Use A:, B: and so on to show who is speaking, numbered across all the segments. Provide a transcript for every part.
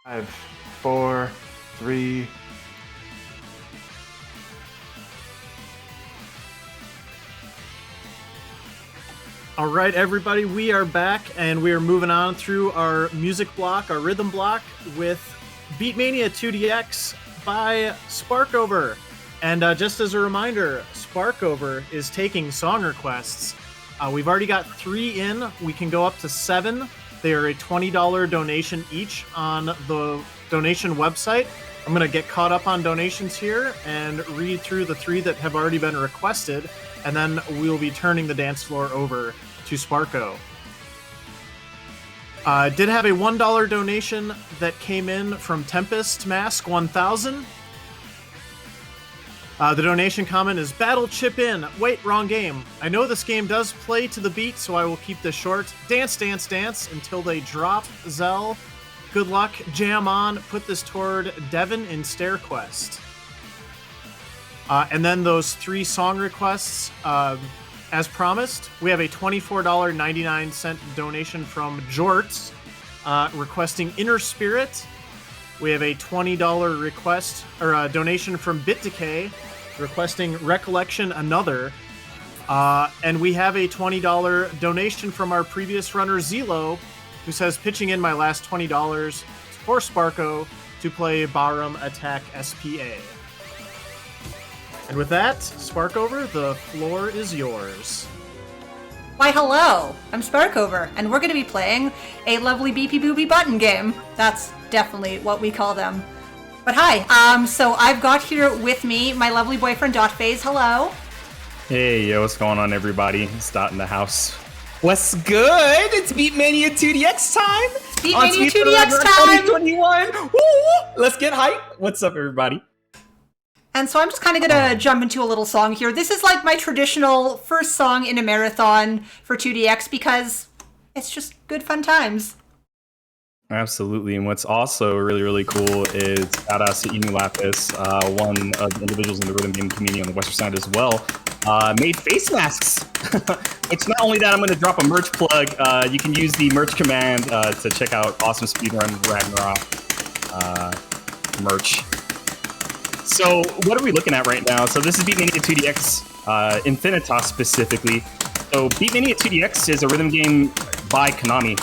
A: 5, 4, 3.
B: All right, everybody, we are back, and we are moving on through our music block, our rhythm block, with Beatmania IIDX by Sparkover. And just as a reminder, Sparkover is taking song requests. We've already got 3 in. We can go up to 7. They are a $20 donation each on the donation website. I'm going to get caught up on donations here and read through the 3 that have already been requested, and then we'll be turning the dance floor over to Sparko. Did have a $1 donation that came in from Tempest Mask 1000. The donation comment is, "Battle chip in. Wait, wrong game. I know this game does play to the beat, so I will keep this short. Dance, dance, dance until they drop. Zell. Good luck. Jam on. Put this toward Devin in Stair Quest." And then those 3 song requests, as promised, we have a $24.99 donation from Jorts, requesting Inner Spirit. We have a $20 request, or donation from Bit Decay, requesting Recollection Another. And we have a $20 donation from our previous runner, Zelo, who says, "Pitching in my last $20 for Sparko to play Baram Attack SPA." And with that, Sparkover, the floor is yours.
C: Why, hello! I'm Sparkover, and we're going to be playing a lovely beepy boopy button game. That's definitely what we call them. But hi, so I've got here with me my lovely boyfriend, dotphase. Hello.
D: Hey, yo, what's going on, everybody? It's Dot in the house. What's good? It's Beatmania IIDX time!
C: Beatmania IIDX time!
D: 2021! Woo! Let's get hype! What's up, everybody?
C: And so I'm just kind of going to jump into a little song here. This is like my traditional first song in a marathon for 2DX because it's just good fun times.
D: Absolutely, and what's also really, really cool is shout-outs to Emu Lapis, one of the individuals in the rhythm game community on the western side as well, made face masks. Which not only that, I'm going to drop a merch plug. You can use the merch command to check out awesome Speedrun Ragnarok merch. So what are we looking at right now? So this is Beatmania IIDX INFINITAS specifically. So Beatmania IIDX is a rhythm game by Konami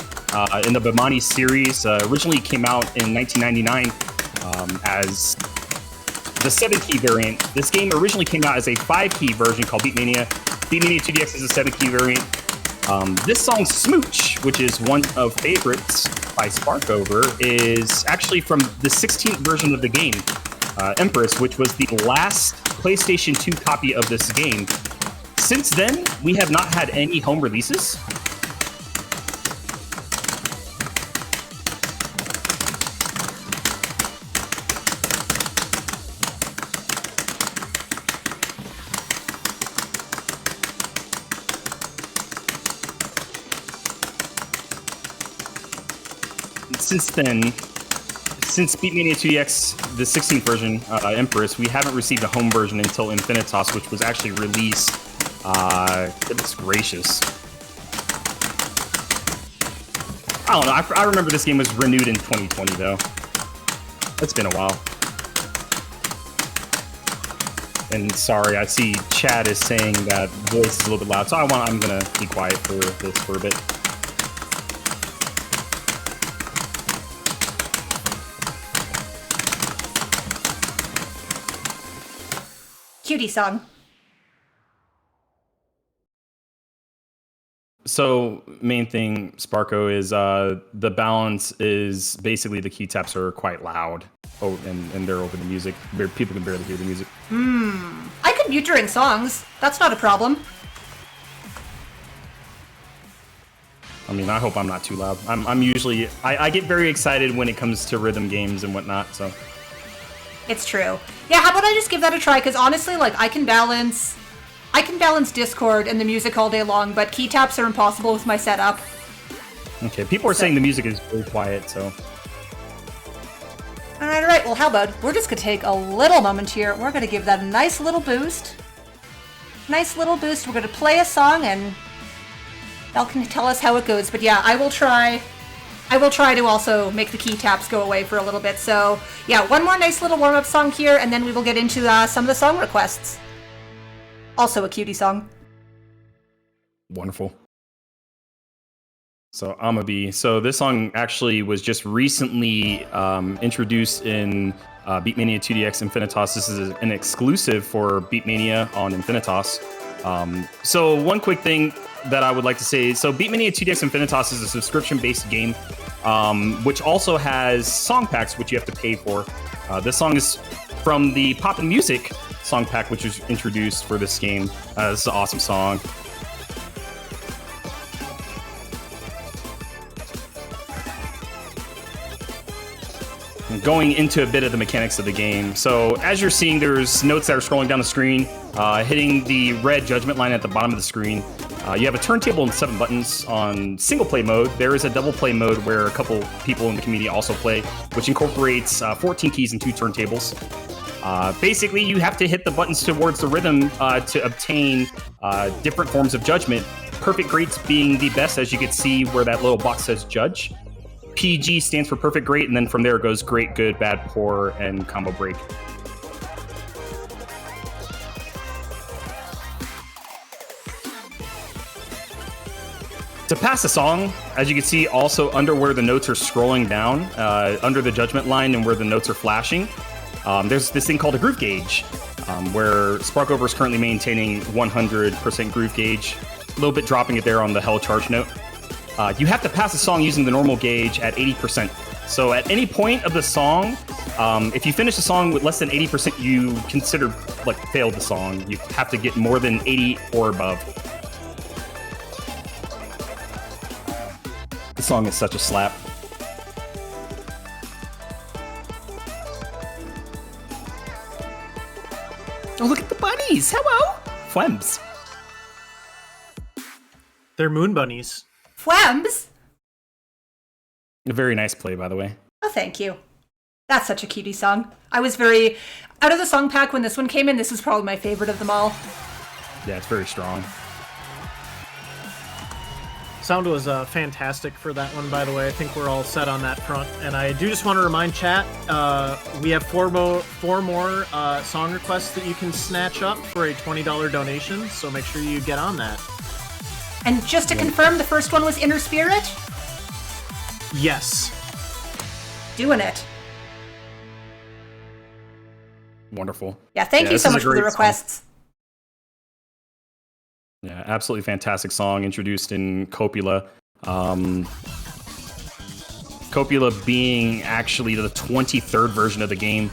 D: in the Beatmania series. Originally came out in 1999 as the 7-key variant. This game originally came out as a 5-key version called Beatmania. Beatmania IIDX is a 7-key variant. This song, Smooch, which is one of favorites by Sparkover, is actually from the 16th version of the game. Empress, which was the last PlayStation 2 copy of this game. Since then, we have not had any home releases. Since Beatmania IIDX, the 16th version, Empress, we haven't received a home version until INFINITAS, which was actually released, goodness gracious. I don't know, I remember this game was renewed in 2020, though. It's been a while. And sorry, I see Chad is saying that voice is a little bit loud, so I'm gonna be quiet for this for a bit.
C: Cutie song.
D: So main thing, Sparko, is the balance is basically the key taps are quite loud. Oh, and they're over the music. People can barely hear the music.
C: I could mute during songs. That's not a problem.
D: I mean, I hope I'm not too loud. I'm usually I get very excited when it comes to rhythm games and whatnot. So
C: it's true. Yeah, how about I just give that a try? Because honestly, like I can balance Discord and the music all day long, but key taps are impossible with my setup.
D: Okay, people are saying the music is very quiet, so.
C: All right. Well, how about we're just gonna take a little moment here. We're gonna give that a nice little boost. We're gonna play a song and y'all can tell us how it goes. But yeah, I will try I will try to also make the key taps go away for a little bit. So yeah, one more nice little warm-up song here, and then we will get into some of the song requests. Also a cutie song.
D: Wonderful. So Amabi. So this song actually was just recently introduced in Beatmania IIDX INFINITAS. This is an exclusive for Beatmania on INFINITAS. So one quick thing that I would like to say. So Beatmania IIDX INFINITAS is a subscription-based game, which also has song packs, which you have to pay for. This song is from the Pop and Music song pack, which was introduced for this game. This is an awesome song. Going into a bit of the mechanics of the game. So as you're seeing, there's notes that are scrolling down the screen, hitting the red judgment line at the bottom of the screen. You have a turntable and 7 buttons on single play mode. There is a double play mode where a couple people in the community also play, which incorporates 14 keys and 2 turntables. Basically, you have to hit the buttons towards the rhythm to obtain different forms of judgment. Perfect greats being the best, as you can see where that little box says judge. PG stands for perfect great, and then from there it goes great, good, bad, poor, and combo break. To pass a song, as you can see, also under where the notes are scrolling down, under the judgment line and where the notes are flashing, there's this thing called a groove gauge, where Sparkover is currently maintaining 100% groove gauge, a little bit dropping it there on the hell charge note. You have to pass a song using the normal gauge at 80%. So at any point of the song, if you finish the song with less than 80%, you consider like failed the song. You have to get more than 80 or above. The song is such a slap. Oh, look at the bunnies! Hello! Flems.
B: They're moon bunnies.
C: Flams?
D: A very nice play, by the way.
C: Oh, thank you. That's such a cutie song. I was very... Out of the song pack, when this one came in, this was probably my favorite of them all.
D: Yeah, it's very strong.
B: Sound was fantastic for that one, by the way. I think we're all set on that front. And I do just want to remind chat, we have four more song requests that you can snatch up for a $20 donation, so make sure you get on that.
C: And just to confirm, the first one was Inner Spirit?
B: Yes.
C: Doing it.
D: Wonderful.
C: Yeah, thank you so much for the requests.
D: Song. Yeah, absolutely fantastic song introduced in Copula. Copula being actually the 23rd version of the game.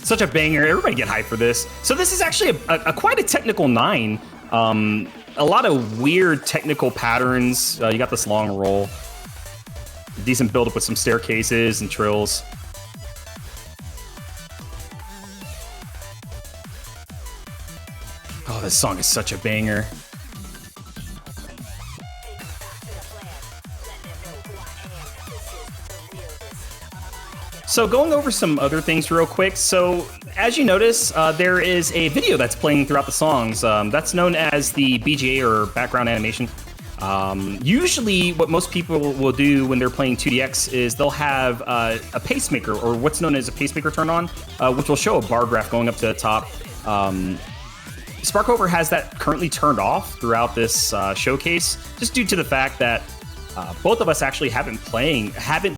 D: Such a banger. Everybody get hyped for this. So this is actually a quite a technical 9. A lot of weird technical patterns. You got this long roll. Decent build up with some staircases and trills. Oh, this song is such a banger. So going over some other things real quick. So as you notice, there is a video that's playing throughout the songs. That's known as the BGA or background animation. Usually what most people will do when they're playing 2DX is they'll have a pacemaker, or what's known as a pacemaker turn on, which will show a bar graph going up to the top. Sparkover has that currently turned off throughout this showcase, just due to the fact that both of us actually haven't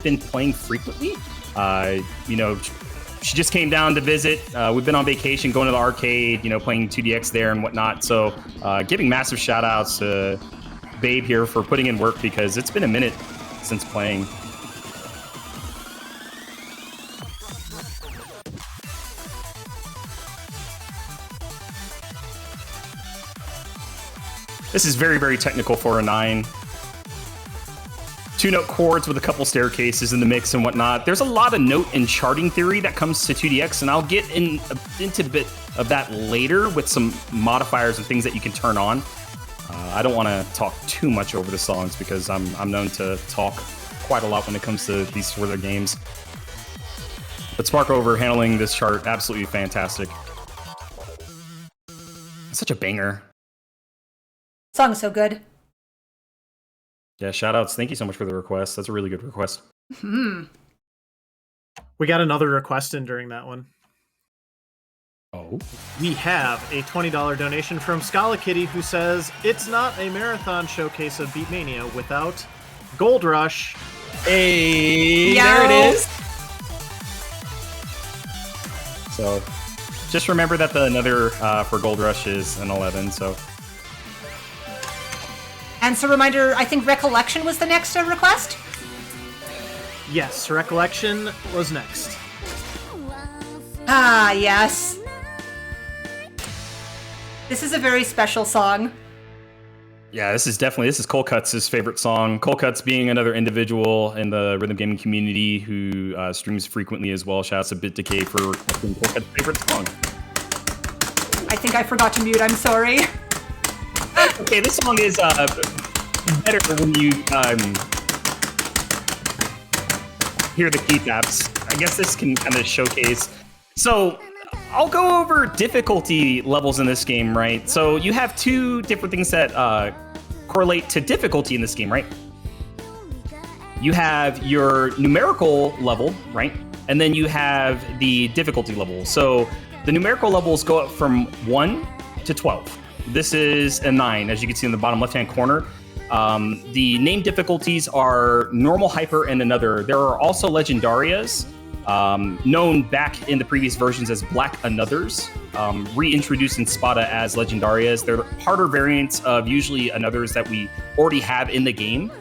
D: been playing frequently. You know, she just came down to visit. We've been on vacation, going to the arcade, you know, playing 2DX there and whatnot. So giving massive shout outs to Babe here for putting in work, because it's been a minute since playing. This is very, very technical for a 9. 2-note chords with a couple staircases in the mix and whatnot. There's a lot of note and charting theory that comes to 2DX, and I'll get into a bit of that later with some modifiers and things that you can turn on. I don't want to talk too much over the songs because I'm known to talk quite a lot when it comes to these sort of games. But Sparkover handling this chart, absolutely fantastic. Such a banger.
C: Song is so good.
D: Yeah, shout outs. Thank you so much for the request. That's a really good request.
B: We got another request in during that one.
D: Oh.
B: We have a $20 donation from Scala Kitty who says, it's not a marathon showcase of Beatmania without Gold Rush.
D: Hey,
C: Yo.
D: there it is. So, just remember that the another for Gold Rush is an 11, so...
C: And so reminder, I think Recollection was the next request?
B: Yes, Recollection was next.
C: Ah, yes. This is a very special song.
D: Yeah, this is Cole Cuts' favorite song. Cole Cuts being another individual in the rhythm gaming community who streams frequently as well. Shouts to Bit Decay for requesting Cole Cuts' favorite song.
C: I think I forgot to mute, I'm sorry.
D: Okay, this song is better when you hear the key taps. I guess this can kind of showcase. So I'll go over difficulty levels in this game, right? So you have two different things that correlate to difficulty in this game, right? You have your numerical level, right? And then you have the difficulty level. So the numerical levels go up from 1 to 12. This is a 9, as you can see in the bottom left-hand corner. The named difficulties are normal, hyper, and another. There are also legendarias, known back in the previous versions as black anothers, reintroduced in Spada as legendarias. They're harder variants of usually anothers that we already have in the game.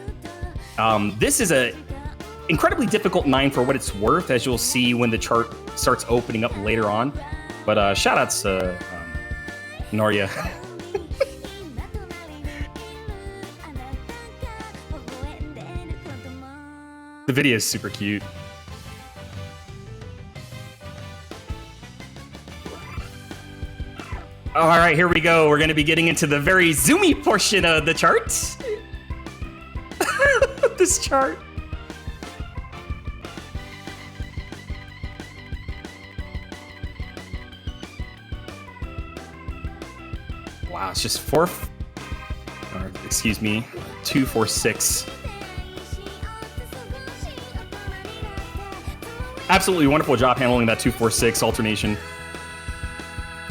D: This is a incredibly difficult 9 for what it's worth, as you'll see when the chart starts opening up later on. But shout outs to Noria. The video is super cute. All right, here we go. We're going to be getting into the very zoomy portion of the chart. This chart. Wow, it's just 2, 4, 6. Absolutely wonderful job handling that 2, 4, 6 alternation.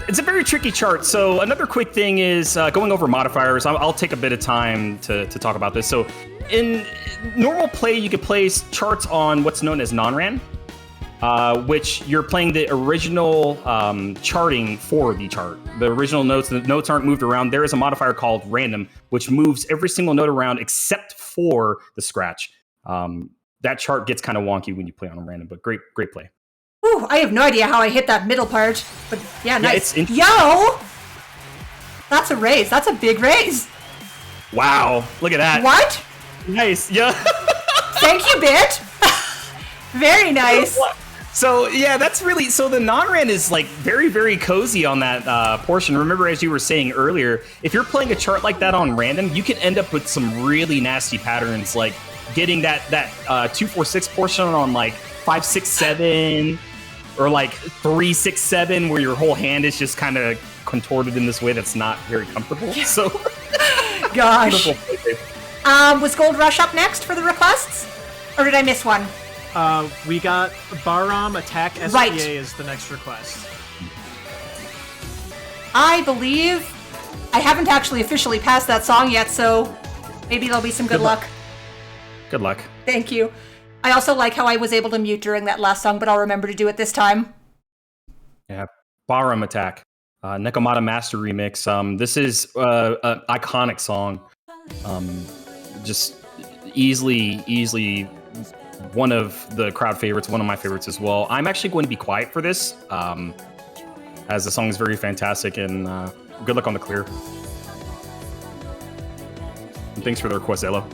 D: It's a very tricky chart. So another quick thing is going over modifiers. I'll take a bit of time to talk about this. So in normal play, you could place charts on what's known as non-ran, which you're playing the original charting for the chart. The original notes, the notes aren't moved around. There is a modifier called random, which moves every single note around except for the scratch. That chart gets kind of wonky when you play on a random, but great play.
C: Ooh, I have no idea how I hit that middle part, but yeah, nice.
D: It's
C: Yo! That's a raise. That's a big raise.
D: Wow, look at that.
C: What?
D: Nice, yeah.
C: Thank you, Bit. Very nice.
D: So yeah, that's really, so the non-ran is like very, very cozy on that portion. Remember, as you were saying earlier, if you're playing a chart like that on random, you can end up with some really nasty patterns, like getting that 2, 4, 6 portion on like 5, 6, 7, or like 3, 6, 7, where your whole hand is just kind of contorted in this way that's not very comfortable. So,
C: gosh. Was Gold Rush up next for the requests, or did I miss one?
B: We got Baram Attack SPA
C: Right.
B: is the next request.
C: I believe I haven't actually officially passed that song yet, so maybe there'll be some good luck.
D: Good luck.
C: Thank you. I also like how I was able to mute during that last song, but I'll remember to do it this time.
D: Yeah, Baram Attack, Nekomata Master Remix. This is an iconic song. Just easily one of the crowd favorites, one of my favorites as well. I'm actually going to be quiet for this, as the song is very fantastic, and good luck on the clear. And thanks for the request, Elo.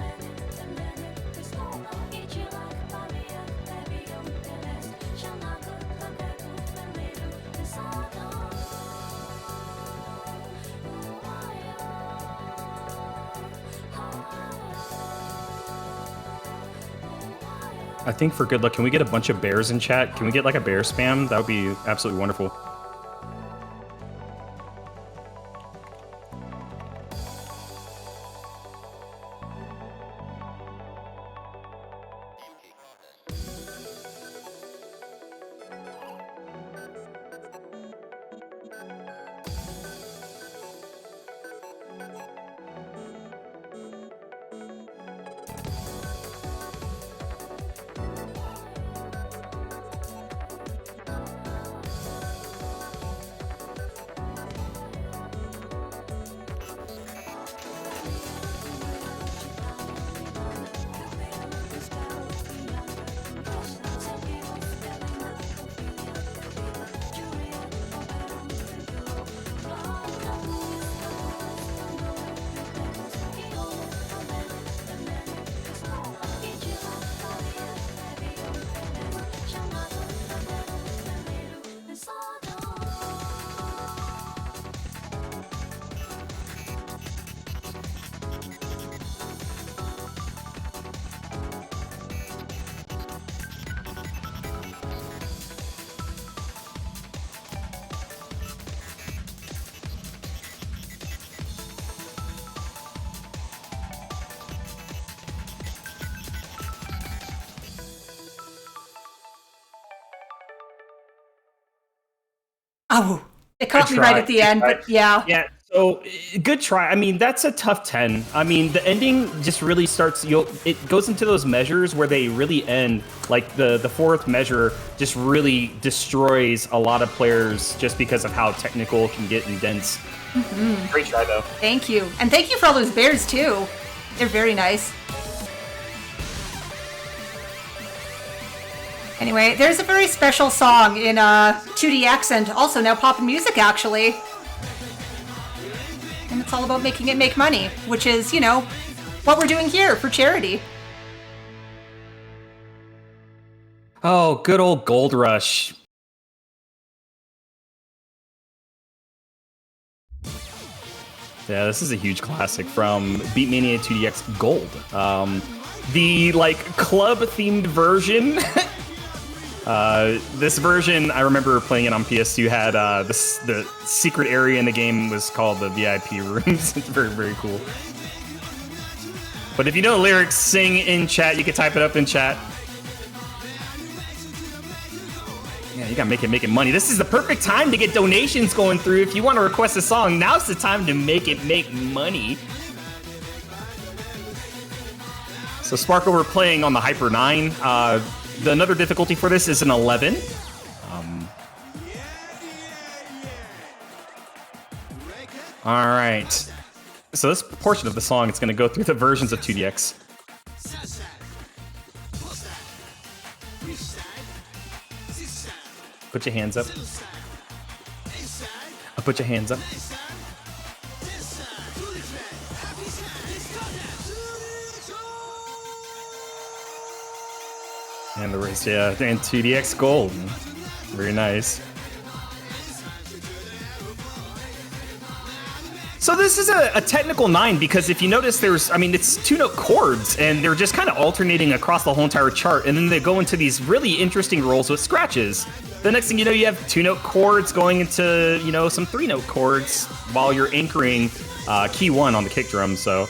D: I think for good luck, can we get a bunch of bears in chat? Can we get like a bear spam? That would be absolutely wonderful.
C: Oh, it caught me right at the end, but yeah.
D: Yeah, so good try. I mean, that's a tough 10. I mean, the ending just really starts, it goes into those measures where they really end. Like the fourth measure just really destroys a lot of players just because of how technical it can get and dense.
C: Mm-hmm.
D: Great try, though.
C: Thank you. And thank you for all those bears, too. They're very nice. Anyway, there's a very special song in 2DX and also now Pop and Music, actually. And it's all about making it make money, which is, you know, what we're doing here for charity.
D: Oh, good old Gold Rush. Yeah, this is a huge classic from Beatmania IIDX Gold. The, like, club-themed version... this version, I remember playing it on PS2, had the secret area in the game was called the VIP rooms. It's very, very cool. But if you know the lyrics, sing in chat. You can type it up in chat. Yeah, you gotta make it money. This is the perfect time to get donations going through. If you want to request a song, now's the time to make it make money. So Sparkover playing on the Hyper 9. Another difficulty for this is an 11. All right. So this portion of the song, it's going to go through the versions of 2DX. Put your hands up. Put your hands up. And the race, yeah, and 2DX Gold. Very nice. So this is a technical 9 because if you notice it's 2-note chords and they're just kind of alternating across the whole entire chart, and then they go into these really interesting rolls with scratches. The next thing you know, you have 2-note chords going into, you know, some 3-note chords while you're anchoring key 1 on the kick drum, so...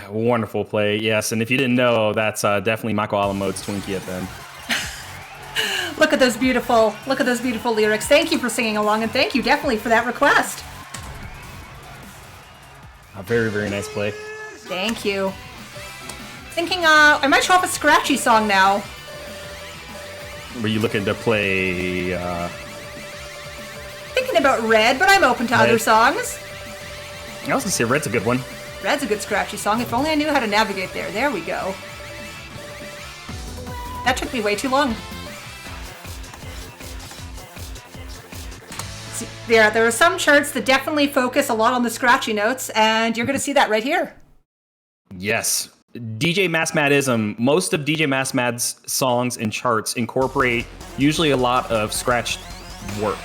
D: Wonderful play, yes. And if you didn't know, that's definitely Michael Alamode's Twinkie at the end.
C: Look at those beautiful lyrics. Thank you for singing along, and thank you definitely for that request.
D: A very, very nice play.
C: Thank you. Thinking, I might show off a scratchy song now.
D: Were you looking to play?
C: Thinking about Red, but I'm open to other songs.
D: I was gonna say Red's a good one.
C: Red's a good scratchy song. If only I knew how to navigate there. There we go. That took me way too long. See, there are some charts that definitely focus a lot on the scratchy notes, and you're going to see that right here.
D: Yes. DJ Mathmatism, most of DJ Mathmad's songs and charts incorporate usually a lot of scratch work,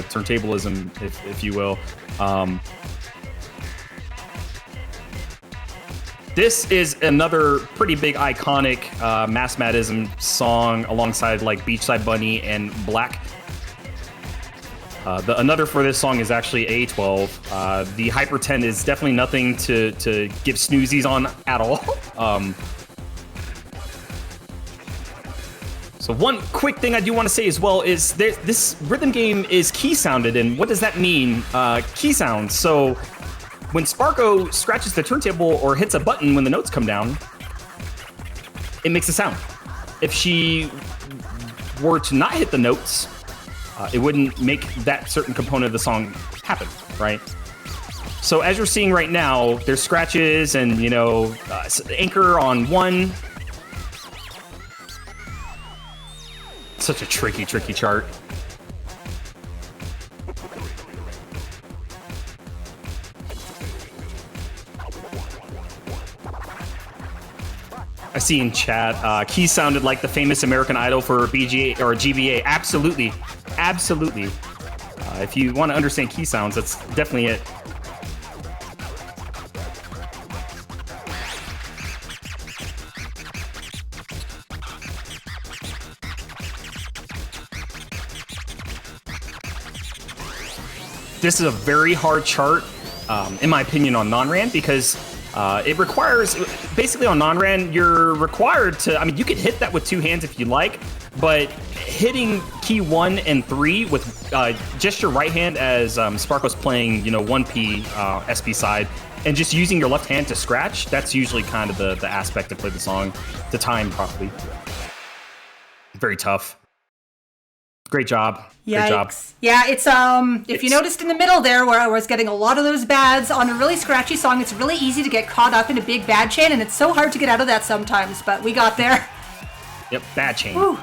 D: turntablism, if you will. This is another pretty big iconic Mathmatism song alongside like Beachside Bunny and Black. Another for this song is actually A12. The Hyper 10 is definitely nothing to give snoozies on at all. So one quick thing I do want to say as well is this rhythm game is key sounded, and what does that mean? Key sounds. So when Sparko scratches the turntable or hits a button when the notes come down, it makes a sound. If she were to not hit the notes, it wouldn't make that certain component of the song happen, right? So as you're seeing right now, there's scratches and, anchor on 1. Such a tricky chart. I see in chat, Key sounded like the famous American Idol for BGA or GBA. Absolutely. If you want to understand key sounds, that's definitely it. This is a very hard chart, in my opinion, on non-ran because it requires, basically on non-ran, you're required to, you could hit that with 2 hands if you like, but hitting key 1 and 3 with just your right hand as Sparko's playing, 1P SP side, and just using your left hand to scratch, that's usually kind of the aspect to play the song, to time properly. Very tough. Great job.
C: Yikes.
D: Great job.
C: Yeah, it's if you noticed in the middle there where I was getting a lot of those bads on a really scratchy song, it's really easy to get caught up in a big bad chain, and it's so hard to get out of that sometimes, but we got there.
D: Yep, bad chain.
C: Woo.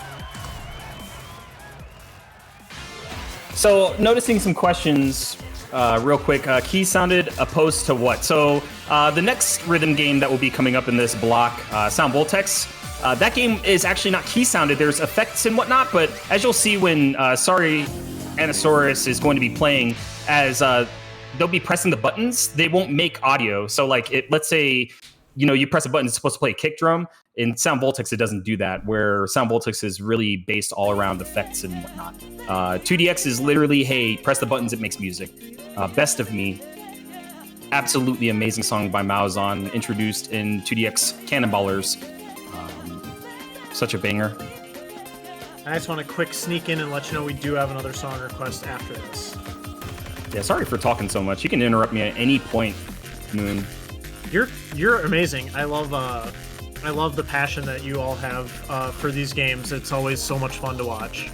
D: So noticing some questions real quick. Key sounded opposed to what? So the next rhythm game that will be coming up in this block, Sound Voltex, that game is actually not key sounded. There's effects and whatnot, but as you'll see when Sorry Anasaurus is going to be playing, as they'll be pressing the buttons, they won't make audio. So like, let's say, you press a button, it's supposed to play a kick drum. In Sound Voltex, it doesn't do that, where Sound Voltex is really based all around effects and whatnot. 2DX is literally, hey, press the buttons, it makes music. Best of Me, absolutely amazing song by Malzahn, introduced in 2DX Cannonballers. Such a banger.
B: I just want to quick sneak in and let you know we do have another song request after this.
D: Yeah, sorry for talking so much. You can interrupt me at any point, Moon.
B: You're amazing. I love the passion that you all have for these games. It's always so much fun to watch.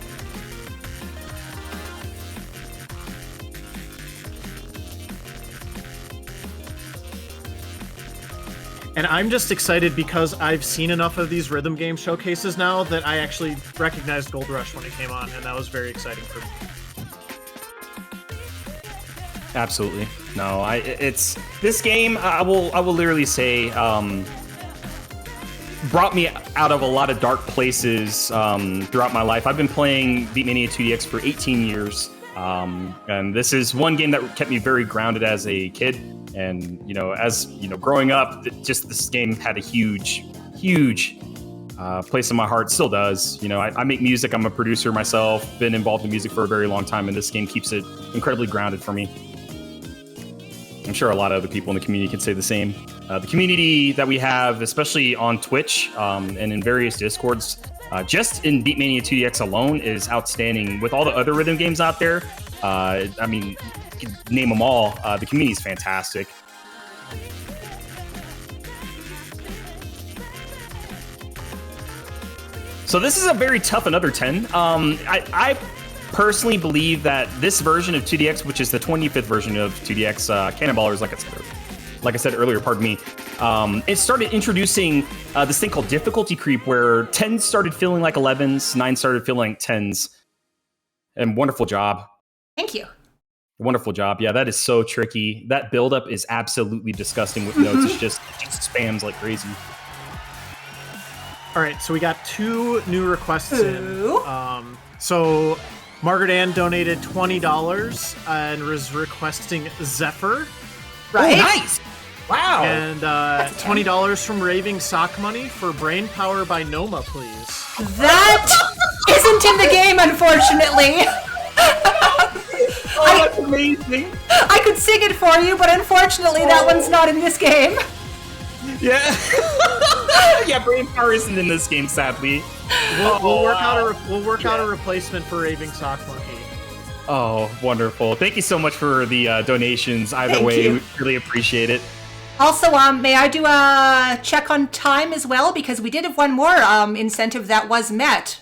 B: And I'm just excited because I've seen enough of these rhythm game showcases now that I actually recognized Gold Rush when it came on, and that was very exciting for me.
D: Absolutely. No, it's this game, I will literally say, brought me out of a lot of dark places throughout my life. I've been playing Beatmania IIDX for 18 years, and this is one game that kept me very grounded as a kid. And, growing up, just this game had a huge place in my heart, still does. I make music, I'm a producer myself, been involved in music for a very long time, and this game keeps it incredibly grounded for me. I'm sure a lot of other people in the community can say the same. The community that we have, especially on Twitch and in various Discords, just in Beatmania IIDX alone is outstanding. With all the other rhythm games out there, name them all. The community is fantastic. So this is a very tough another 10. I personally believe that this version of 2DX, which is the 25th version of 2DX Cannonballers, like I said earlier, pardon me, it started introducing this thing called difficulty creep, where 10s started feeling like 11s, 9s started feeling like 10s. And wonderful job.
C: Thank you.
D: Wonderful job. Yeah, that is so tricky. That buildup is absolutely disgusting with notes. It just spams like crazy.
B: All right, so we got 2 new requests in. So Margaret Ann donated $20 and was requesting Zephyr.
C: Right?
D: Oh, nice. Wow.
B: And $20 from Raving Sock Money for Brain Power by Noma, please.
C: That isn't in the game, unfortunately.
D: Oh, that's amazing.
C: I could sing it for you, but unfortunately that one's not in this game.
D: Yeah. Yeah, brain power isn't in this game, sadly.
B: We'll work out a replacement for Raving Sock Monkey.
D: Oh, wonderful. Thank you so much for the donations. Either
C: Thank
D: way,
C: you.
D: we really appreciate it.
C: Also, may I do a check on time as well? Because we did have one more incentive that was met.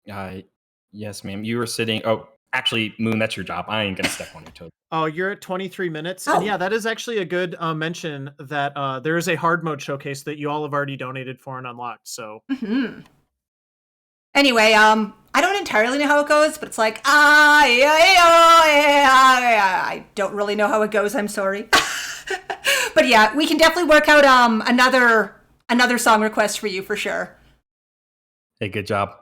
D: Yes, ma'am. You were sitting... Oh, actually, Moon, that's your job. I ain't going to step on your toes.
B: Oh, you're at 23 minutes.
C: Oh.
B: And yeah, that is actually a good mention that there is a hard mode showcase that you all have already donated for and unlocked. So
C: Mm-hmm. Anyway, I don't entirely know how it goes, but it's like, I don't really know how it goes. I'm sorry. But yeah, we can definitely work out another song request for you for sure.
D: Hey, good job.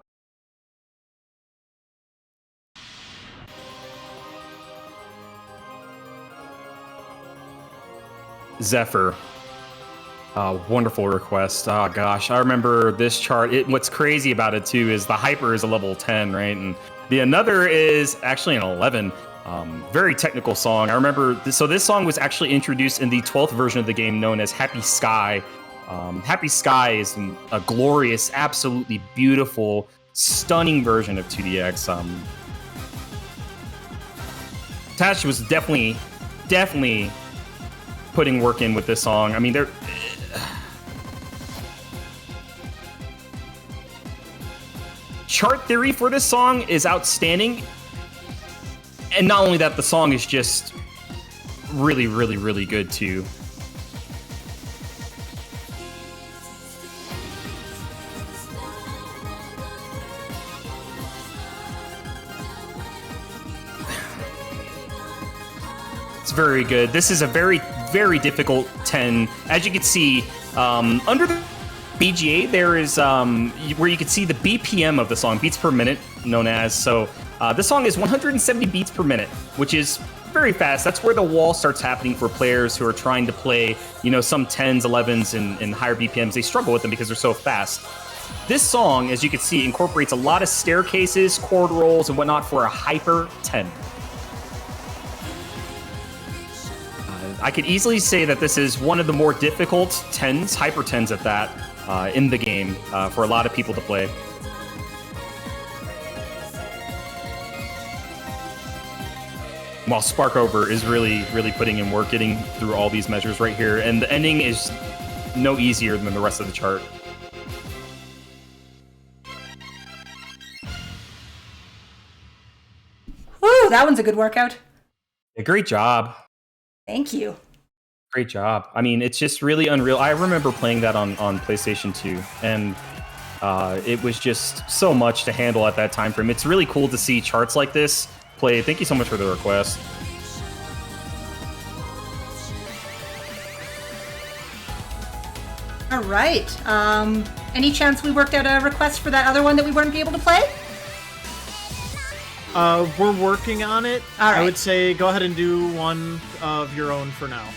D: Zephyr. Wonderful request. Oh gosh, I remember this chart. What's crazy about it too is the hyper is a level 10, right? And the another is actually an 11. Very technical song. I remember, so this song was actually introduced in the 12th version of the game known as Happy Sky. Happy Sky is a glorious, absolutely beautiful, stunning version of 2DX. Tash was definitely putting work in with this song. I mean, chart theory for this song is outstanding. And not only that, the song is just really, really, really good too. It's very good. This is a very, very difficult 10. As you can see, under the BGA, there is where you can see the BPM of the song, beats per minute, known as. So this song is 170 beats per minute, which is very fast. That's where the wall starts happening for players who are trying to play, some 10s, 11s, and higher BPMs. They struggle with them because they're so fast. This song, as you can see, incorporates a lot of staircases, chord rolls, and whatnot for a hyper 10. I could easily say that this is one of the more difficult 10s, hyper 10s at that, in the game for a lot of people to play. While Sparkover is really, really putting in work, getting through all these measures right here, and the ending is no easier than the rest of the chart.
C: Woo, that one's a good workout.
D: Yeah, great job.
C: Thank you.
D: Great job. I mean, it's just really unreal. I remember playing that on PlayStation 2, and it was just so much to handle at that time frame. It's really cool to see charts like this play. Thank you so much for the request.
C: All right. Any chance we worked out a request for that other one that we weren't able to play?
B: We're working on it.
C: All right.
B: I would say go ahead and do one of your own for now.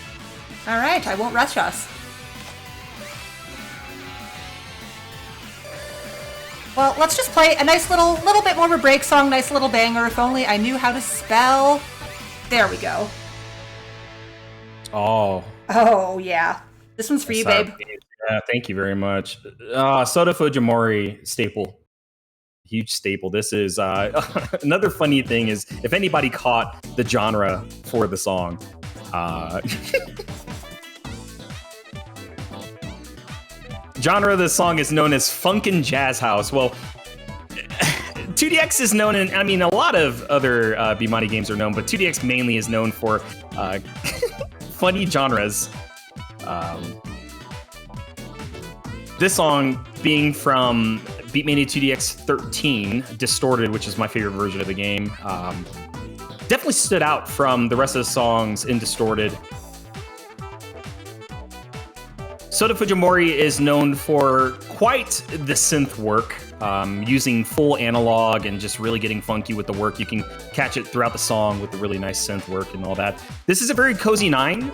C: All right, I won't rush us. Well, let's just play a nice little bit more of a break song, nice little banger. If only I knew how to spell. There we go.
D: Oh.
C: Oh, yeah. This one's for you, babe.
D: Yeah, thank you very much. Soda Fujimori staple. Huge staple. This is another funny thing is if anybody caught the genre for the song. Genre of the song is known as Funkin' Jazz House. Well, 2DX is known, and I mean, a lot of other Beatmania games are known, but 2DX mainly is known for funny genres. This song being from Beatmania IIDX 13, Distorted, which is my favorite version of the game, definitely stood out from the rest of the songs in Distorted. Soda Fujimori is known for quite the synth work, using full analog and just really getting funky with the work. You can catch it throughout the song with the really nice synth work and all that. This is a very cozy 9.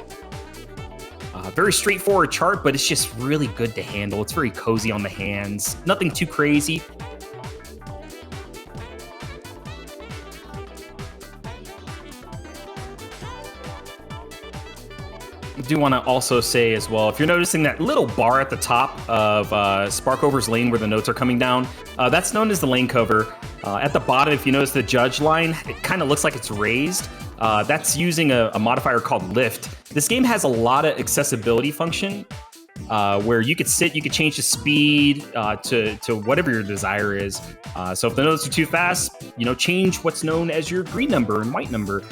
D: Very straightforward chart, but it's just really good to handle. It's very cozy on the hands. Nothing too crazy. do want to also say as well, if you're noticing that little bar at the top of Sparkover's lane where the notes are coming down, that's known as the lane cover. At the bottom, if you notice the judge line, it kind of looks like it's raised. That's using a modifier called lift. This game has a lot of accessibility function where you could sit, you could change the speed to whatever your desire is. So if the notes are too fast, change what's known as your green number and white number.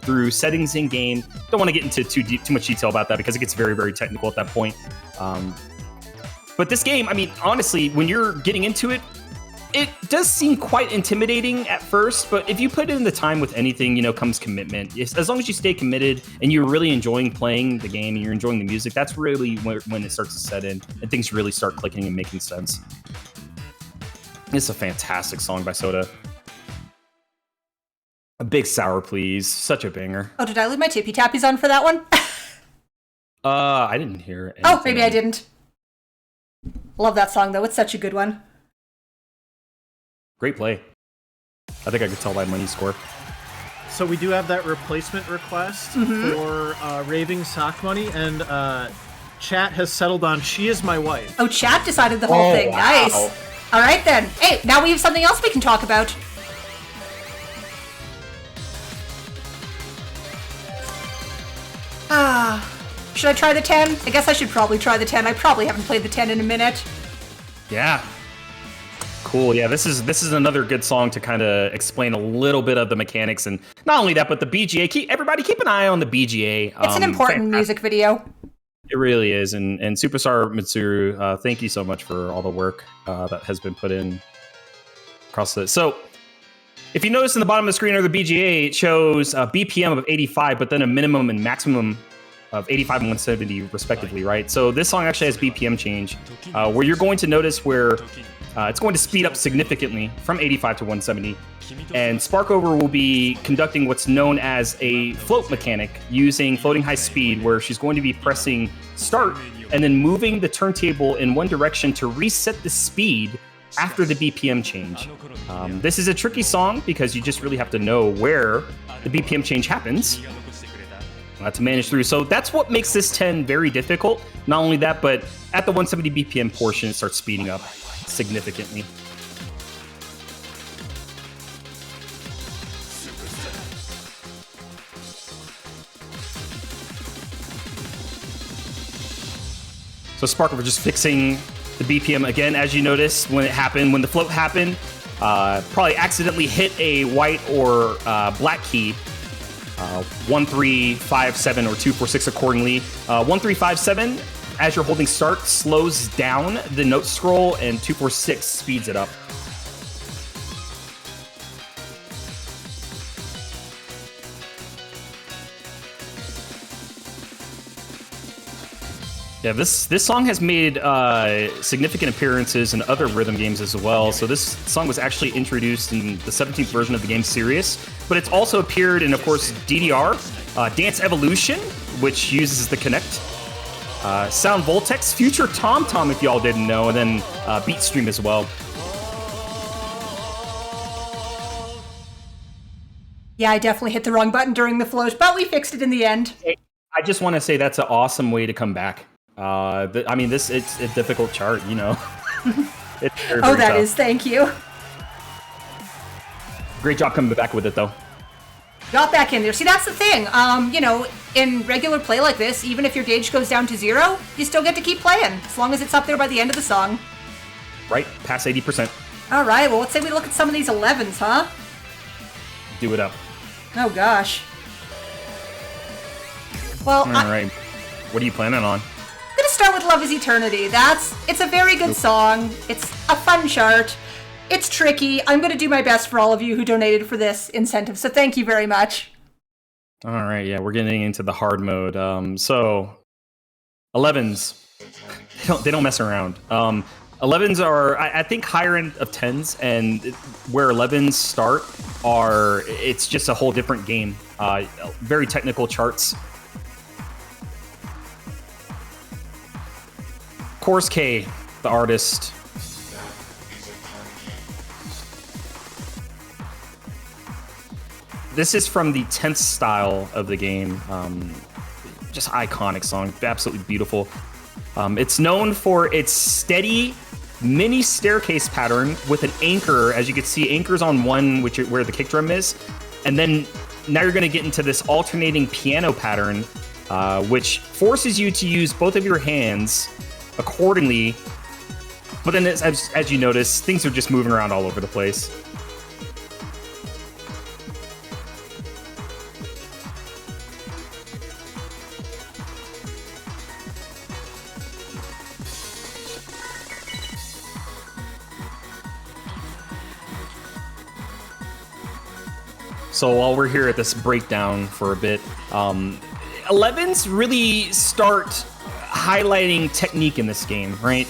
D: Through settings in game. Don't want to get into too much detail about that because it gets very, very technical at that point. But this game, I mean, honestly, when you're getting into it, it does seem quite intimidating at first, but if you put in the time with anything, comes commitment. As long as you stay committed and you're really enjoying playing the game and you're enjoying the music, that's really when it starts to set in and things really start clicking and making sense. It's a fantastic song by Soda. A big sour, please. Such a banger.
C: Oh, did I leave my tippy tappies on for that one?
D: I didn't hear anything.
C: Oh, maybe I didn't. Love that song, though. It's such a good one.
D: Great play. I think I could tell by money score.
B: So we do have that replacement request for Raving Sock Money, and chat has settled on She Is My Wife.
C: Oh, chat decided the whole thing.
D: Wow.
C: Nice. All right, then. Hey, now we have something else we can talk about. Should I try the 10? I guess I should probably try the 10. I probably haven't played the 10 in a minute.
D: Yeah. Cool. Yeah, this is another good song to kind of explain a little bit of the mechanics, and not only that, but the BGA. Everybody keep an eye on the BGA.
C: It's an important music video.
D: It really is. And Superstar Matsuru, thank you so much for all the work that has been put in across the... So, if you notice in the bottom of the screen or the BGA, it shows a BPM of 85, but then a minimum and maximum of 85 and 170 respectively, right? So this song actually has BPM change, where you're going to notice where it's going to speed up significantly from 85 to 170. And Sparkover will be conducting what's known as a float mechanic using floating high speed, where she's going to be pressing start and then moving the turntable in one direction to reset the speed after the BPM change. This is a tricky song because you just really have to know where the BPM change happens to manage through. So that's what makes this 10 very difficult. Not only that, but at the 170 BPM portion, it starts speeding up significantly. So Sparkover just fixing the BPM again, as you notice when the float happened, probably accidentally hit a white or black key. 1357 or 246 accordingly. 1357, as you're holding start, slows down the note scroll, and 246 speeds it up. Yeah, this song has made significant appearances in other rhythm games as well. So this song was actually introduced in the 17th version of the game Sirius, but it's also appeared in, of course, DDR, Dance Evolution, which uses the Connect, Sound Voltex, Future Tom Tom, if y'all didn't know, and then Beatstream as well.
C: Yeah, I definitely hit the wrong button during the float, but we fixed it in the end.
D: I just want to say that's an awesome way to come back. I mean, it's a difficult chart, It's very, very
C: that
D: tough.
C: is, thank you.
D: Great job coming back with it, though.
C: Got back in there. See, that's the thing. In regular play like this, even if your gauge goes down to 0, you still get to keep playing, as long as it's up there by the end of the song.
D: Right, past 80%.
C: All right, well, let's say we look at some of these 11s, huh?
D: Do it up.
C: Oh, gosh. Well,
D: All right. What are you planning on?
C: I'm gonna start with Love is Eternity. It's a very good song. It's a fun chart. It's tricky. I'm gonna do my best for all of you who donated for this incentive, so thank you very much.
D: All right, yeah, we're getting into the hard mode. So 11s, they don't mess around. 11s are, I think, higher end of 10s, and where 11s start it's just a whole different game. Very technical charts. Course K, the artist. This is from the 10th style of the game. just iconic song, absolutely beautiful. It's known for its steady mini staircase pattern with an anchor. As you can see, anchors on one, where the kick drum is, and then now you're going to get into this alternating piano pattern, which forces you to use both of your hands accordingly. But then, as you notice, things are just moving around all over the place. So while we're here at this breakdown for a bit, 11s really start highlighting technique in this game, right?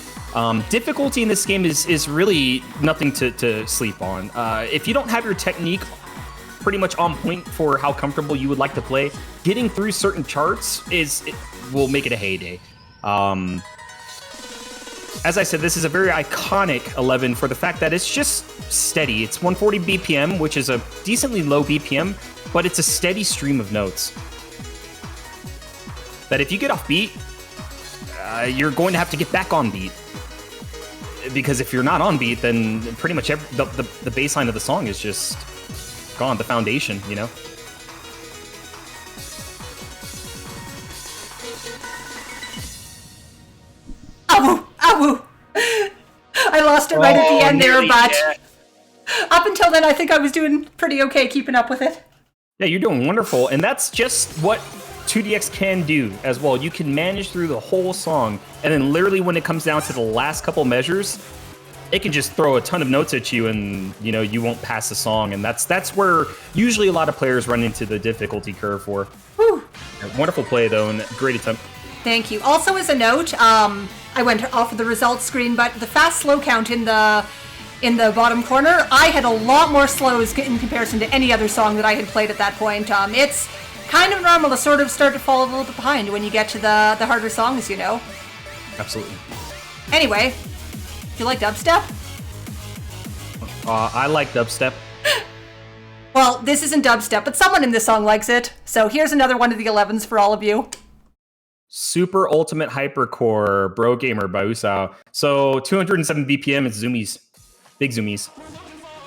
D: Difficulty in this game is really nothing to sleep on. If you don't have your technique pretty much on point for how comfortable you would like to play, getting through certain charts will make it a heyday. As I said, this is a very iconic 11 for the fact that it's just steady. It's 140 BPM, which is a decently low BPM, but it's a steady stream of notes. That if you get off beat, you're going to have to get back on beat. Because if you're not on beat, then pretty much the bass line of the song is just gone, the foundation, you know?
C: Ow! I lost it right at the end there, but up until then, I think I was doing pretty okay keeping up with it.
D: Yeah, you're doing wonderful, and that's just what 2DX can do as well. You can manage through the whole song, and then literally when it comes down to the last couple measures, it can just throw a ton of notes at you, and you won't pass the song, and that's where usually a lot of players run into the difficulty curve for.
C: Whew.
D: Wonderful play though, and great attempt.
C: Thank you. Also, as a note, I went off of the results screen, but the fast slow count in the bottom corner, I had a lot more slows in comparison to any other song that I had played at that point. It's kind of normal to sort of start to fall a little bit behind when you get to the harder songs,
D: Absolutely.
C: Anyway, do you like dubstep?
D: I like dubstep.
C: Well, this isn't dubstep, but someone in this song likes it. So here's another one of the 11s for all of you.
D: Super Ultimate Hypercore Bro Gamer by Usao. So 207 BPM, it's zoomies. Big zoomies.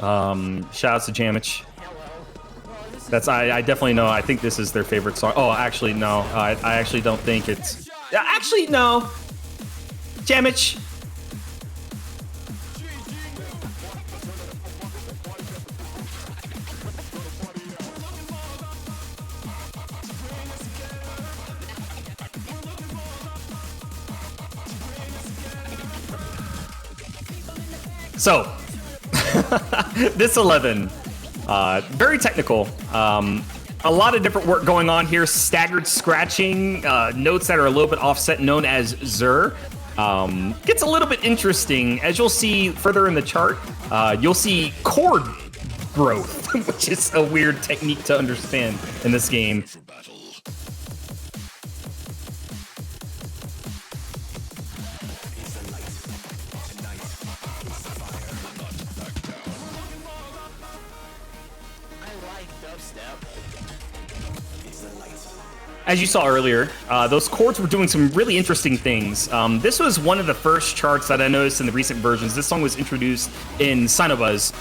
D: Shout outs to Jamich. I definitely know. I think this is their favorite song. Oh, actually, no. I actually don't think it's... Actually, no. Jamich. So, this 11, very technical. A lot of different work going on here. Staggered scratching, notes that are a little bit offset, known as Zur. Gets a little bit interesting. As you'll see further in the chart, you'll see chord growth, which is a weird technique to understand in this game. As you saw earlier, those chords were doing some really interesting things. This was one of the first charts that I noticed in the recent versions. This song was introduced in Sinobuzz,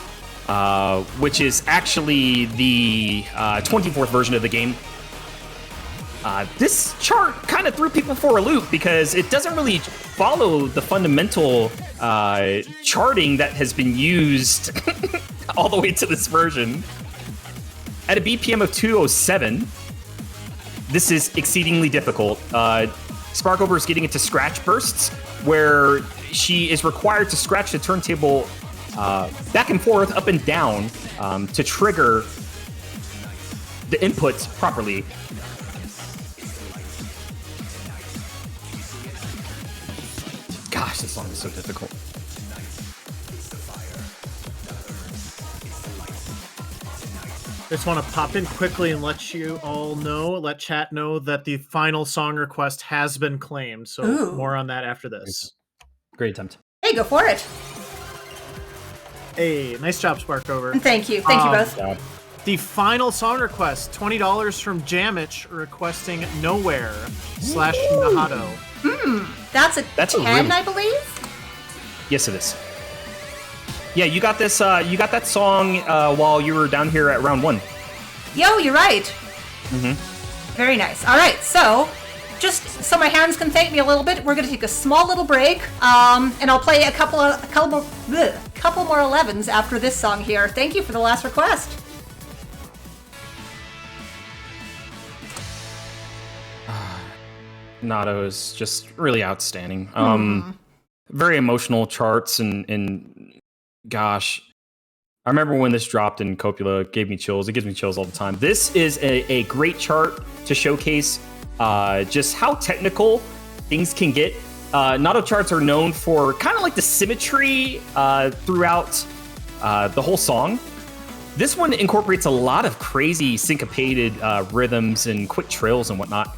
D: which is actually the 24th version of the game. This chart kind of threw people for a loop because it doesn't really follow the fundamental charting that has been used all the way to this version. At a BPM of 207, this is exceedingly difficult. Sparkover is getting into scratch bursts, where she is required to scratch the turntable back and forth, up and down, to trigger the inputs properly. Gosh, this song is so difficult.
B: I just want to pop in quickly and let you all know, let chat know that the final song request has been claimed. So more on that after this.
D: Great attempt.
C: Hey, go for it.
B: Hey, nice job, Sparkover.
C: And thank you. Thank you both.
D: Yeah.
B: The final song request, $20 from Jamich, requesting Nowhere /Nahado.
C: That's a
D: That's a
C: 10,
D: really-
C: I believe?
D: Yes, it is. Yeah, you got this. You got that song while you were down here at round 1.
C: Yo, you're right. Very nice. All right, so just so my hands can thank me a little bit, we're going to take a small little break, and I'll play a couple more 11s after this song here. Thank you for the last request.
D: Nado is just really outstanding. Very emotional charts and gosh, I remember when this dropped in Copula, it gave me chills. It gives me chills all the time. This is a great chart to showcase just how technical things can get. Nado charts are known for kind of like the symmetry throughout the whole song. This one incorporates a lot of crazy syncopated rhythms and quick trills and whatnot.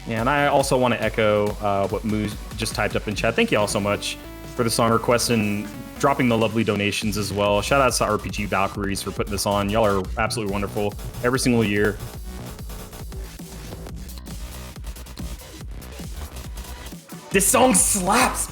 D: Yeah, and I also want to echo what Moose just typed up in chat. Thank you all so much for the song request and dropping the lovely donations as well. Shout outs to RPG Valkyries for putting this on. Y'all are absolutely wonderful every single year. This song slaps!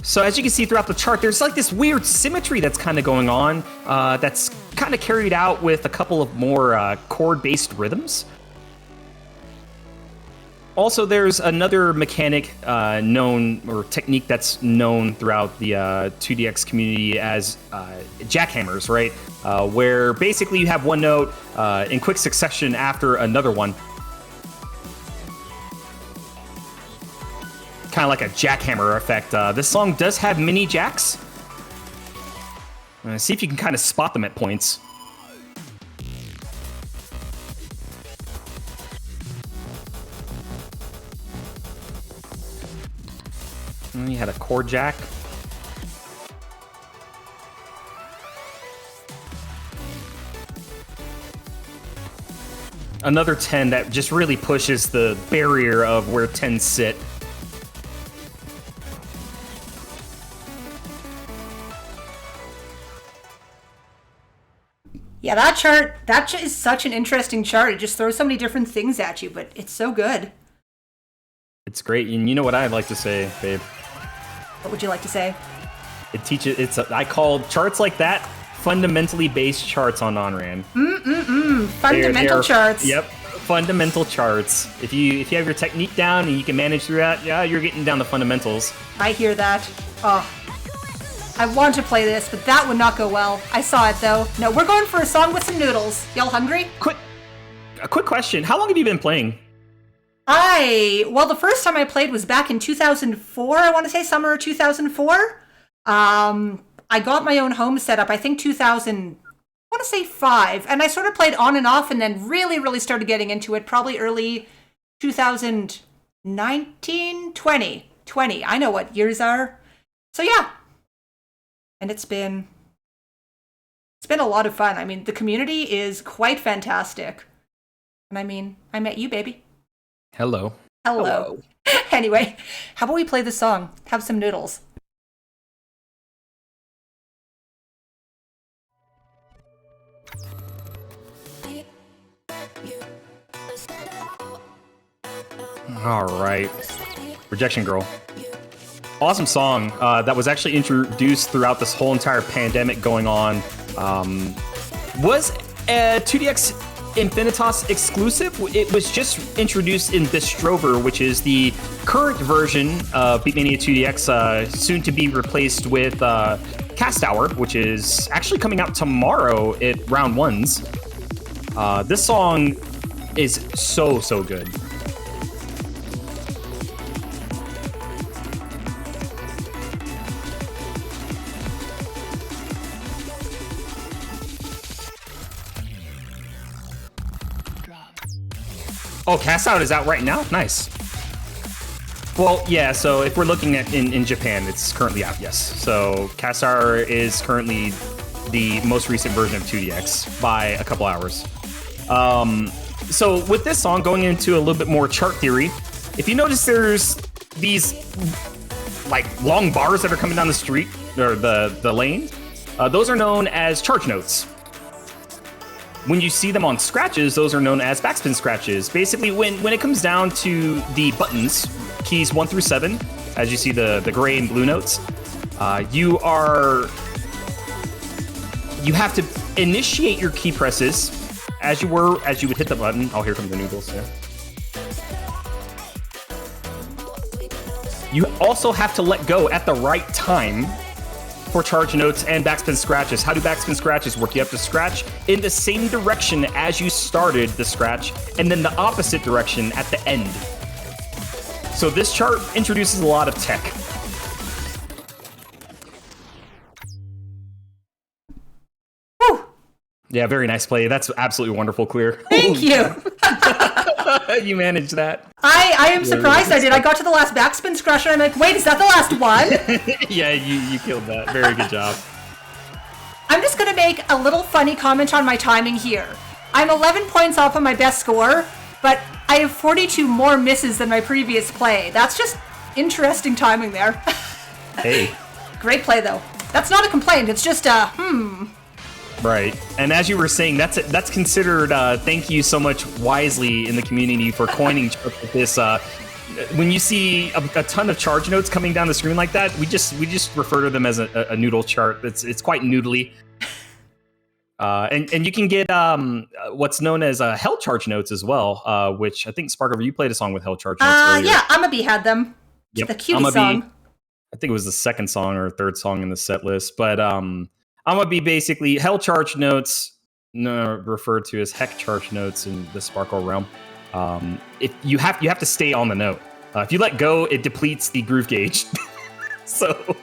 D: So as you can see throughout the chart, there's like this weird symmetry that's kind of going on that's kind of carried out with a couple of more chord-based rhythms. Also, there's another mechanic known, or technique that's known throughout the 2DX community as jackhammers, right? Where basically you have one note in quick succession after another one. Kind of like a jackhammer effect. This song does have mini jacks. See if you can kind of spot them at points. And you had a chord jack. Another 10 that just really pushes the barrier of where 10s sit.
C: Yeah, that is such an interesting chart. It just throws so many different things at you, but it's so good.
D: It's great, and you know what I'd like to say, babe?
C: What would you like to say?
D: It teaches. I call charts like that fundamentally based charts on Onran.
C: Fundamental charts.
D: Yep, fundamental charts. If you have your technique down and you can manage through that, yeah, you're getting down the fundamentals.
C: I hear that. Oh, I want to play this, but that would not go well. I saw it though. No, we're going for a song with some noodles. Y'all hungry?
D: A quick question. How long have you been playing?
C: Well, the first time I played was back in 2004, I want to say, summer of 2004. I got my own home set up, I think 5, and I sort of played on and off and then really, really started getting into it probably early 2019, 20. I know what years are. So yeah. And it's been a lot of fun. I mean, the community is quite fantastic. And I mean, I met you, baby.
D: Hello.
C: Anyway, how about we play the song? Have some noodles.
D: All right. Rejection Girl. Awesome song that was actually introduced throughout this whole entire pandemic going on. Was a 2DX INFINITAS exclusive. It was just introduced in Bistrover, which is the current version of Beatmania 2DX, soon to be replaced with Cast Hour, which is actually coming out tomorrow at round 1s. This song is so good. Oh, Cast Out is out right now? Nice. Well, yeah, so if we're looking at in Japan, it's currently out, yes. So Cast Out is currently the most recent version of 2DX by a couple hours. So with this song, going into a little bit more chart theory, if you notice there's these like long bars that are coming down the street, or the lane, those are known as charge notes. When you see them on scratches, those are known as backspin scratches. Basically, when it comes down to the buttons, keys 1 through 7, as you see the gray and blue notes, you have to initiate your key presses as you would hit the button. Oh, here come the Noodles. Yeah. You also have to let go at the right time for charge notes and backspin scratches. How do backspin scratches work? You have to scratch in the same direction as you started the scratch, and then the opposite direction at the end. So this chart introduces a lot of tech.
C: Whew.
D: Yeah, very nice play. That's absolutely wonderful, Clear.
C: Thank you.
D: You managed that.
C: I am surprised I did. I got to the last backspin scratch and I'm like, wait, is that the last one?
D: Yeah, you killed that. Very good job.
C: I'm just going to make a little funny comment on my timing here. I'm 11 points off of my best score, but I have 42 more misses than my previous play. That's just interesting timing there.
D: Hey.
C: Great play, though. That's not a complaint. It's just
D: Right. And as you were saying, that's considered thank you so much wisely in the community for coining this. When you see a ton of charge notes coming down the screen like that, we just refer to them as a noodle chart. It's quite noodly. And you can get what's known as hell charge notes as well, which I think Sparkover, you played a song with hell charge notes earlier.
C: Yeah, I'ma Be had them.
D: Yep.
C: The cutest song.
D: I think it was the second song or third song in the set list, but I'ma Be basically hell charge notes, referred to as heck charge notes in the Sparkle realm. If you have to stay on the note. If you let go, it depletes the groove gauge. So,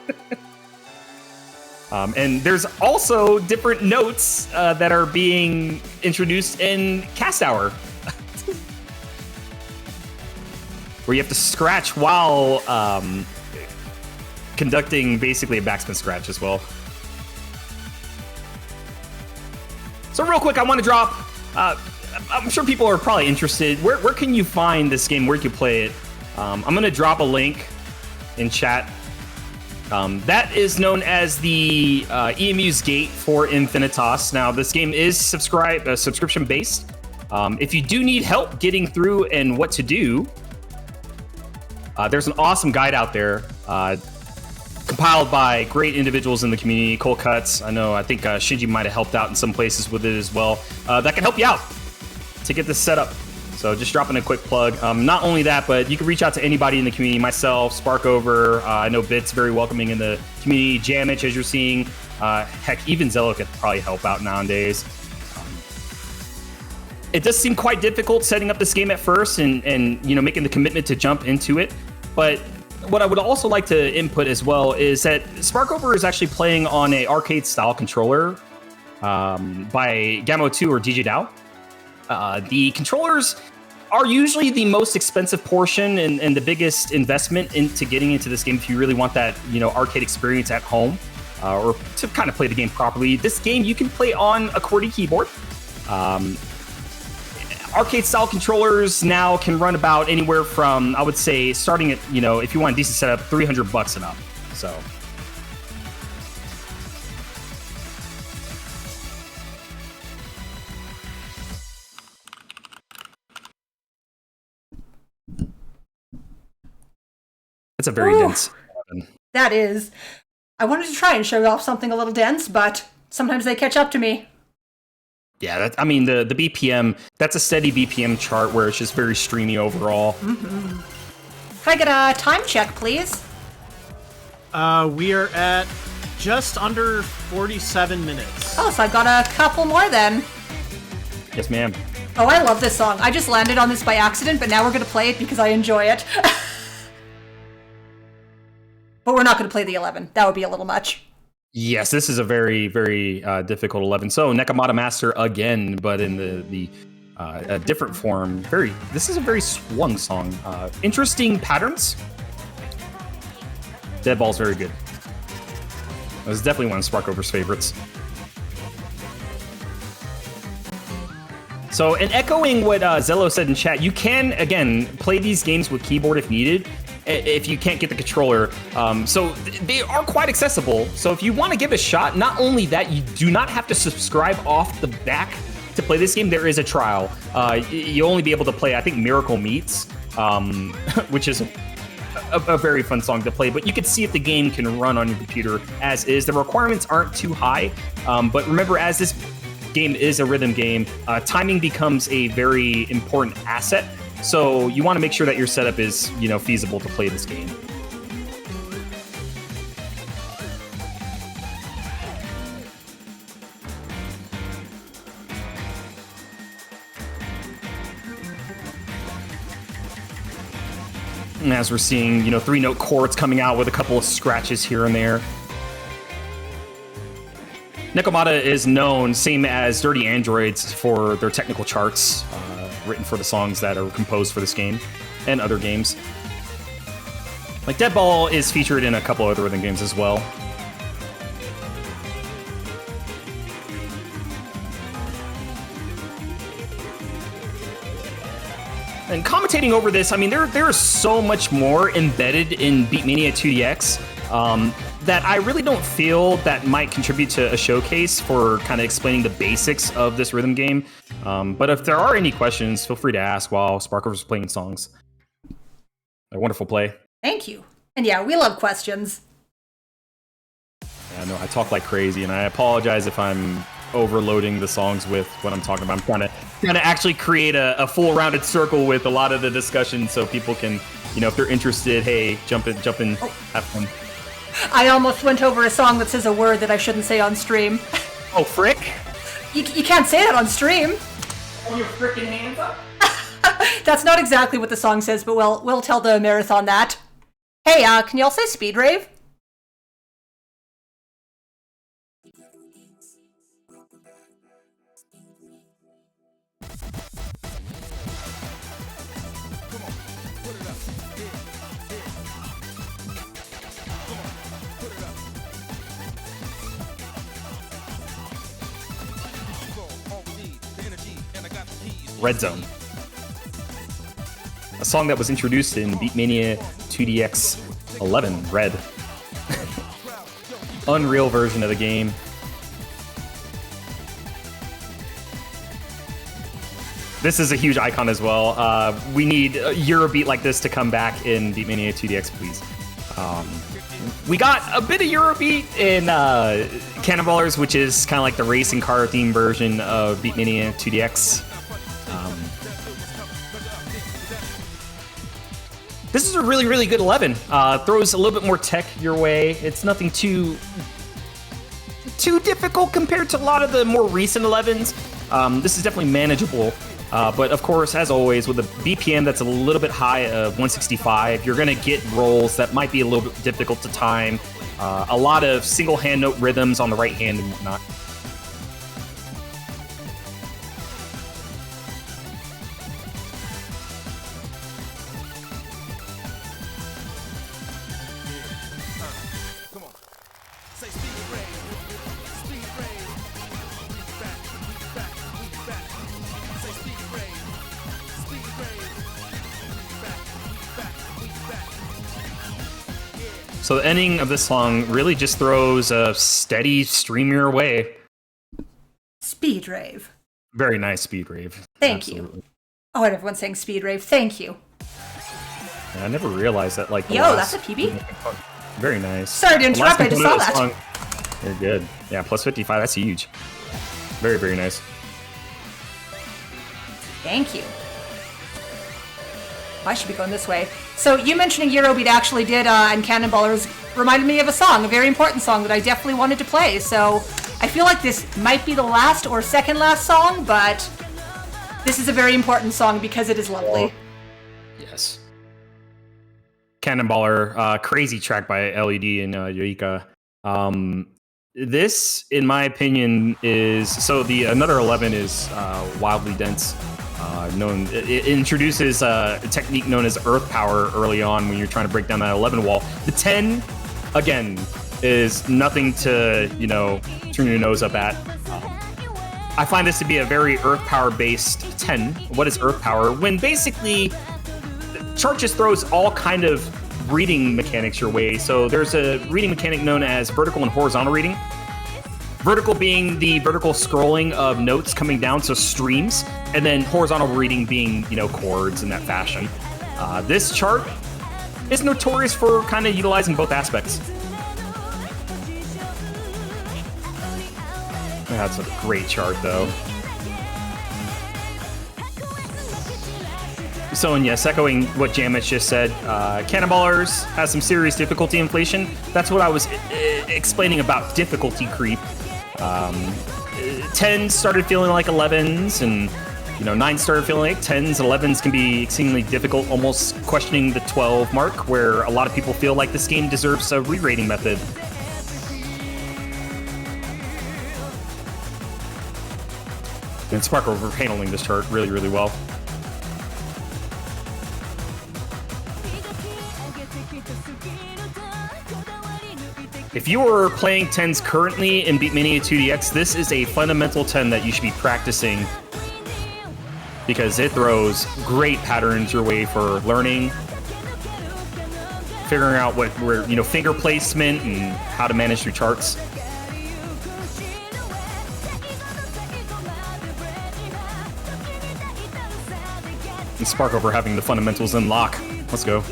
D: and there's also different notes that are being introduced in Cast Hour, where you have to scratch while conducting basically a backspin scratch as well. So real quick, I want to drop, I'm sure people are probably interested. Where can you find this game? Where can you play it? I'm going to drop a link in chat. That is known as the EMU's Gate for Infinitas. Now, this game is subscription-based. If you do need help getting through and what to do, there's an awesome guide out there compiled by great individuals in the community. Cole Cuts, I think Shinji might have helped out in some places with it as well. That can help you out to get this set up. So just dropping a quick plug. Not only that, but you can reach out to anybody in the community. Myself, Sparkover. I know Bit's very welcoming in the community. Jamich, as you're seeing. Heck, even Zello could probably help out nowadays. It does seem quite difficult setting up this game at first and making the commitment to jump into it. But what I would also like to input as well is that Sparkover is actually playing on a arcade-style controller by Gamo 2 or DJ Dow. The controllers are usually the most expensive portion and the biggest investment into getting into this game if you really want that arcade experience at home or to kind of play the game properly. This game you can play on a QWERTY keyboard. Arcade-style controllers now can run about anywhere from, I would say, starting at, if you want a decent setup, $300 and up. So. That's a very dense weapon.
C: That is. I wanted to try and show off something a little dense, but sometimes they catch up to me.
D: Yeah, the BPM, that's a steady BPM chart where it's just very streamy overall.
C: Mm-hmm. Can I get a time check, please?
B: We are at just under 47 minutes.
C: Oh, so I've got a couple more then.
D: Yes, ma'am.
C: Oh, I love this song. I just landed on this by accident, but now we're going to play it because I enjoy it. But we're not going to play the 11. That would be a little much.
D: Yes, this is a very, very difficult 11. So Nekomata Master again, but in a different form. This is a very swung song. Interesting patterns. Deadball's very good. It was definitely one of Sparkover's favorites. So, and echoing what Zello said in chat, you can, again, play these games with keyboard if needed, if you can't get the controller. So they are quite accessible. So if you want to give it a shot, not only that, you do not have to subscribe off the back to play this game. There is a trial. You'll only be able to play, I think, Miracle Meets, which is a very fun song to play, but you can see if the game can run on your computer as is. The requirements aren't too high, but remember, as this game is a rhythm game, timing becomes a very important asset. So you want to make sure that your setup is, feasible to play this game. And as we're seeing, 3-note chords coming out with a couple of scratches here and there. Nekomata is known, same as Dirty Androids, for their technical charts written for the songs that are composed for this game and other games. Like Deadball is featured in a couple other rhythm games as well. And commentating over this, I mean, there is so much more embedded in Beatmania 2DX that I really don't feel that might contribute to a showcase for kind of explaining the basics of this rhythm game. But if there are any questions, feel free to ask while Sparkover's playing songs. A wonderful play.
C: Thank you. And yeah, we love questions.
D: Yeah, no, I talk like crazy, and I apologize if I'm overloading the songs with what I'm talking about. I'm trying to actually create a full rounded circle with a lot of the discussion so people can, if they're interested, hey, jump in, have fun.
C: I almost went over a song that says a word that I shouldn't say on stream.
D: Oh, frick?
C: You can't say that on stream.
D: Hold your frickin' hands up?
C: That's not exactly what the song says, but we'll tell the marathon that. Hey, can y'all say Speed Rave?
D: Red Zone. A song that was introduced in Beatmania 2DX 11, Red. Unreal version of the game. This is a huge icon as well. We need a Eurobeat like this to come back in Beatmania 2DX, please. We got a bit of Eurobeat in Cannonballers, which is kind of like the racing car theme version of Beatmania 2DX. This is a really, really good 11. Throws a little bit more tech your way. It's nothing too difficult compared to a lot of the more recent 11s. This is definitely manageable. But of course, as always, with a BPM that's a little bit high of 165, you're going to get rolls that might be a little bit difficult to time. A lot of single hand note rhythms on the right hand and whatnot. So the ending of this song really just throws a steady stream your way.
C: Speed Rave.
D: Very nice Speed Rave.
C: Thank you. Oh, and everyone's saying Speed Rave. Thank you.
D: Yeah, I never realized that. Like,
C: that's a PB?
D: Very nice.
C: Sorry to interrupt, I just saw that.
D: You're good. Yeah, plus 55, that's huge. Very, very nice.
C: Thank you. I should be going this way. So you mentioning Eurobeat actually did, and Cannonballers reminded me of a song, a very important song that I definitely wanted to play. So I feel like this might be the last or second last song, but this is a very important song because it is lovely.
D: Yes. Cannonballer, crazy track by LED and Yoika. This, in my opinion, is... So the another 11 is wildly dense. It introduces a technique known as earth power early on when you're trying to break down that 11 wall. The 10, again, is nothing to, turn your nose up at. I find this to be a very Earth Power based 10. What is Earth Power? When basically chart just throws all kind of reading mechanics your way. So there's a reading mechanic known as vertical and horizontal reading. Vertical being the vertical scrolling of notes coming down, so streams, and then horizontal reading being, you know, chords in that fashion. This chart is notorious for kind of utilizing both aspects. That's a great chart, though. So, and yes, echoing what Jamich just said, Cannonballers has some serious difficulty inflation. That's what I was explaining about difficulty creep. 10s started feeling like 11s, and 9s started feeling like 10s. 11s can be exceedingly difficult, almost questioning the 12 mark, where a lot of people feel like this game deserves a re-rating method. And Sparkover handling this chart really, really well. If you are playing 10s currently in Beatmania IIDX, this is a fundamental 10 that you should be practicing, because it throws great patterns your way for learning, figuring out finger placement and how to manage your charts. And Sparkover having the fundamentals in lock. Let's go.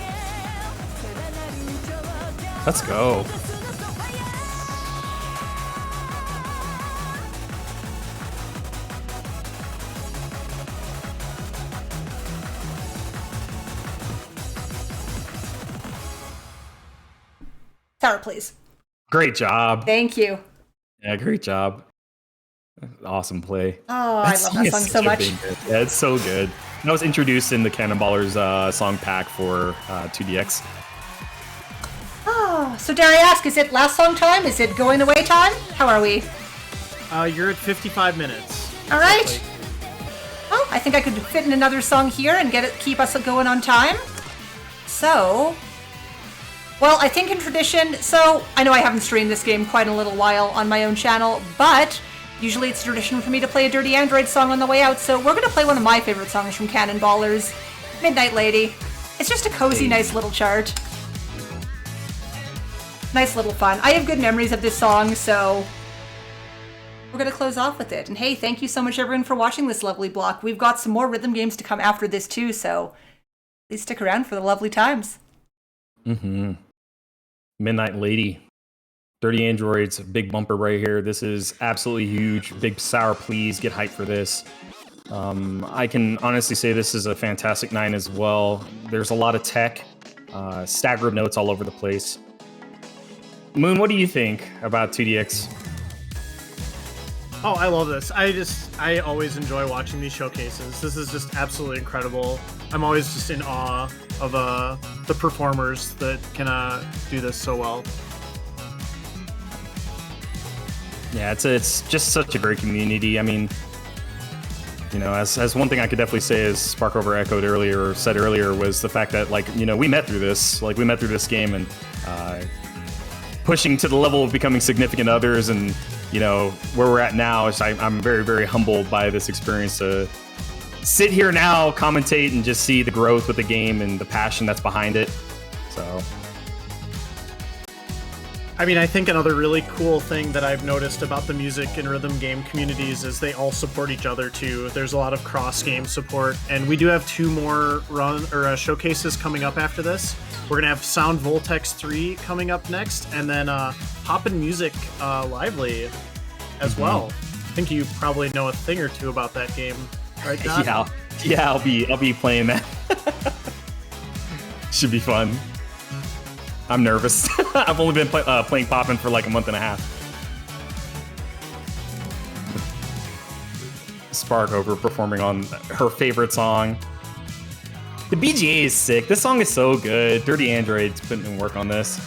D: Let's go.
C: Tower, please.
D: Great job.
C: Thank you.
D: Yeah, great job. Awesome play.
C: Oh, I love that song so much.
D: Yeah, it's so good. That was introduced in the Cannonballers song pack for 2DX.
C: Oh, so dare I ask, is it last song time? Is it going away time? How are we?
B: You're at 55 minutes.
C: All right. Oh, I think I could fit in another song here and keep us going on time. So, well, I think in tradition, so I know I haven't streamed this game quite a little while on my own channel, but usually it's tradition for me to play a Dirty Android song on the way out, so we're going to play one of my favorite songs from Cannonballers, Midnight Lady. It's just a cozy, nice little chart. Nice little fun. I have good memories of this song, so we're going to close off with it. And hey, thank you so much everyone for watching this lovely block. We've got some more rhythm games to come after this too, so please stick around for the lovely times.
D: Mm-hmm. Midnight Lady. Dirty Androids, big bumper right here. This is absolutely huge. Big sour, please get hyped for this. I can honestly say this is a fantastic 9 as well. There's a lot of tech, staggered notes all over the place. Moon, what do you think about 2DX?
B: Oh, I love this. I always enjoy watching these showcases. This is just absolutely incredible. I'm always just in awe of the performers that can do this so well.
D: Yeah, it's just such a great community. I mean, as one thing I could definitely say, as Sparkover said earlier, was the fact that we met through this game, and pushing to the level of becoming significant others, and where we're at now. I'm very, very humbled by this experience to sit here now, commentate, and just see the growth with the game and the passion that's behind it. So,
B: I mean, I think another really cool thing that I've noticed about the music and rhythm game communities is they all support each other too. There's a lot of cross-game support, and we do have 2 more showcases coming up after this. We're gonna have Sound Voltex 3 coming up next, and then Poppin' Music Lively as well. I think you probably know a thing or two about that game, right, Nade?
D: Yeah, I'll be playing that. Should be fun. I'm nervous. I've only been playing Poppin' for like a month and a half. Sparkover performing on her favorite song. The BGA is sick. This song is so good. Dirty Android's putting in work on this.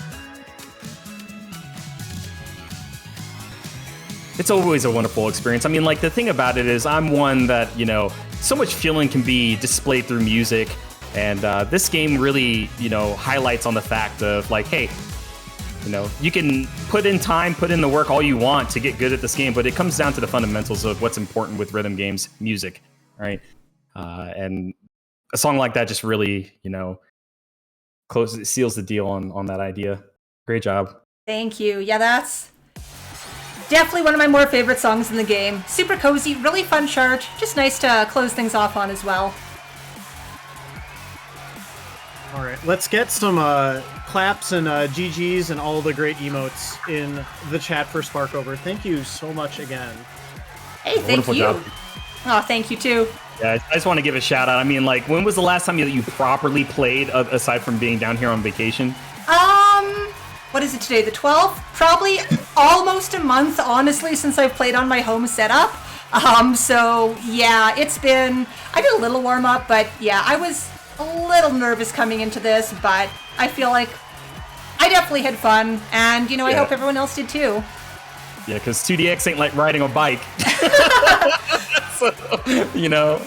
D: It's always a wonderful experience. I mean, the thing about it is I'm one that, so much feeling can be displayed through music. And this game really, highlights on the fact of hey, You know, you can put in time, put in the work all you want to get good at this game, but it comes down to the fundamentals of what's important with rhythm games, music, right? And a song like that just really, you know, seals the deal on that idea. Great job.
C: Thank you. Yeah, that's definitely one of my more favorite songs in the game. Super cozy, really fun chart. Just nice to close things off on as well.
B: All right, let's get some claps and GGs and all the great emotes in the chat for Sparkover. Thank you so much again.
C: Hey, thank
D: Wonderful
C: you.
D: job.
C: Oh, thank you too.
D: Yeah, I just want to give a shout out. I mean, like, when was the last time that you properly played, aside from being down here on vacation?
C: What is it today? The 12th? Probably almost a month, honestly, since I've played on my home setup. So yeah, it's been. I did a little warm up, but yeah, I was a little nervous coming into this, but I feel like I definitely had fun, and you know, I hope everyone else did too.
D: Yeah, because 2DX ain't like riding a bike. So, you know,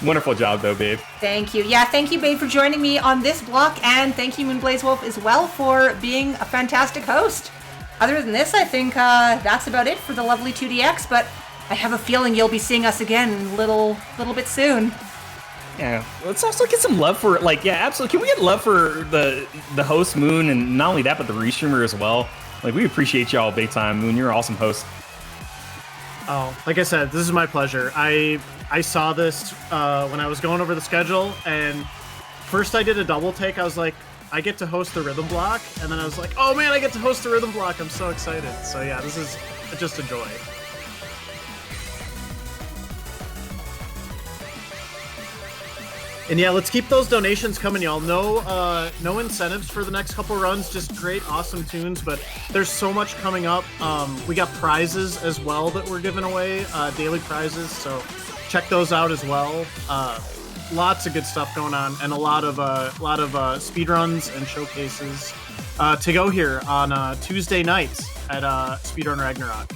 D: wonderful job though, babe.
C: Thank you. Yeah, thank you, babe, for joining me on this block, and thank you, moonblazewolf, as well, for being a fantastic host. Other than this, I think that's about it for the lovely 2DX, but I have a feeling you'll be seeing us again a little bit soon.
D: Yeah, let's also get some love for, like, yeah, absolutely. Can we get love for the host, Moon, and not only that, but the restreamer as well? Like, we appreciate y'all big time, Moon. You're an awesome host.
B: Oh, like I said, this is my pleasure. I saw this when I was going over the schedule, and first I did a double take. I was like, I get to host the rhythm block, and then I was like, oh man, I get to host the rhythm block. I'm so excited. So yeah, this is just a joy. And yeah, let's keep those donations coming, y'all. No incentives for the next couple runs, just great, awesome tunes, but there's so much coming up. We got prizes as well that we're giving away, daily prizes, so check those out as well. Lots of good stuff going on, and a lot of speed runs and showcases to go here on Tuesday nights at Speedrun Ragnarok.